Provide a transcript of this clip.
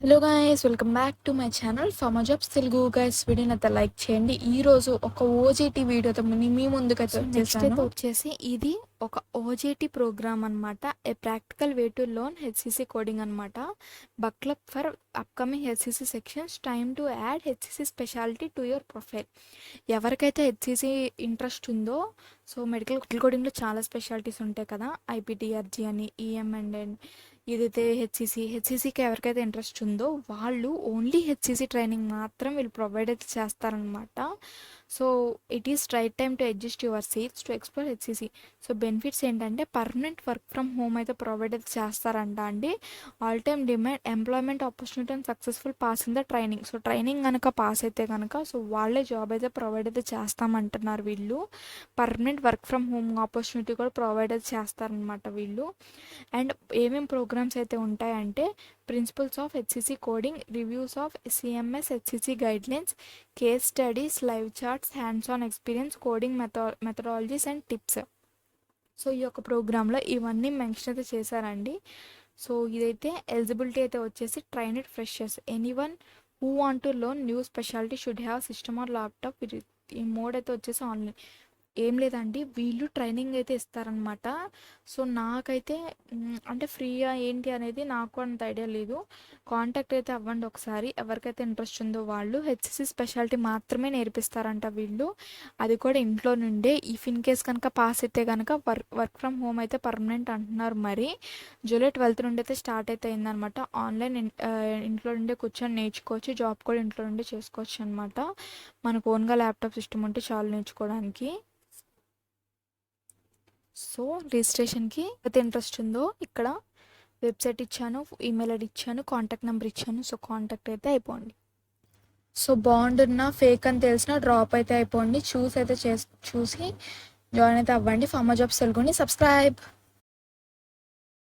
Hello guys, welcome back to my channel Pharma Jobs Telugu. Guys, వీడియోని అయితే like చేయండి. ఈ రోజు ఒక ఓజేటీ వీడియోతో మీ ముందుకైతే నెక్స్ట్ వచ్చేసాను. అయితే వచ్చేసి ఇది ఒక ఓజేటీ ప్రోగ్రామ్ అనమాట. A practical way to learn HCC coding అనమాట. Buckle up for upcoming HCC sections, time to add HCC speciality to your profile. ఎవరికైతే హెచ్సిసి ఇంట్రెస్ట్ ఉందో, సో మెడికల్ కోడింగ్లో చాలా స్పెషాలిటీస్ ఉంటాయి కదా, ఐపీటీఆర్జీ అని, ఈఎంఎండ్, ఇదైతే హెచ్సిసికి ఎవరికైతే ఇంట్రెస్ట్ ఉందో వాళ్ళు ఓన్లీ హెచ్సిసి ట్రైనింగ్ మాత్రం వీళ్ళు ప్రొవైడ్ అయితే చేస్తారనమాట. So it is right time to adjust your seats to explore HCC. So benefits ఏంటంటే పర్మనెంట్ వర్క్ ఫ్రమ్ హోమ్ అయితే ప్రొవైడ్ అయితే చేస్తారంట అండి. All time demand employment opportunity and successful pass in the training. So training కనుక pass అయితే కనుక so వాళ్ళే job అయితే ప్రొవైడ్ అయితే చేస్తామంటున్నారు వీళ్ళు. Permanent work from home opportunity కూడా ప్రొవైడ్ అయితే చేస్తారనమాట వీళ్ళు. అండ్ ఏమేం ప్రోగ్రామ్స్ అయితే ఉంటాయంటే principles of HCC coding, reviews of CMS HCC guidelines, case studies, live charts, hands on experience, coding methodologies and tips. So ఈ యొక్క ప్రోగ్రాంలో ఇవన్నీ మెన్షన్ అయితే చేశారండి. సో ఇదైతే ఎలిజిబిలిటీ అయితే వచ్చేసి trained freshers, anyone who want to learn new speciality should have system are laptop. ఈ మోడ్ అయితే వచ్చేసి ఆన్లైన్. ఏం లేదండి, వీళ్ళు ట్రైనింగ్ అయితే ఇస్తారనమాట. సో నాకైతే అంటే ఫ్రీగా ఏంటి అనేది నాకు అంత ఐడియా లేదు. కాంటాక్ట్ అయితే అవ్వండి ఒకసారి, ఎవరికైతే ఇంట్రెస్ట్ ఉందో వాళ్ళు. హెచ్సిసి స్పెషాలిటీ మాత్రమే నేర్పిస్తారంట వీళ్ళు, అది కూడా ఇంట్లో నుండే. ఇఫ్ ఇన్ కేస్ కనుక పాస్ అయితే కనుక వర్క్ ఫ్రమ్ హోమ్ అయితే పర్మనెంట్ అంటున్నారు. మరి జూలై 12 నుండి అయితే స్టార్ట్ అయితే అయిందనమాట. ఆన్లైన్ ఇంట్లో నుండే కూర్చొని నేర్చుకోవచ్చు, జాబ్ కూడా ఇంట్లో నుండి చేసుకోవచ్చు అనమాట. మనకు ఓన్గా ల్యాప్టాప్ సిస్టమ్ ఉంటే చాలు నేర్చుకోవడానికి. సో రిజిస్ట్రేషన్కి అయితే ఇంట్రెస్ట్ ఉందో ఇక్కడ వెబ్సైట్ ఇచ్చాను, ఈమెయిల్ ఐడి ఇచ్చాను, కాంటాక్ట్ నెంబర్ ఇచ్చాను. సో కాంటాక్ట్ అయితే అయిపోండి. సో బాగుంటున్న ఫేక్ అని తెలిసిన డ్రాప్ అయితే అయిపోండి. చూసి జాయిన్ అయితే అవ్వండి. Pharma Jobs Teluguని సబ్స్క్రైబ్.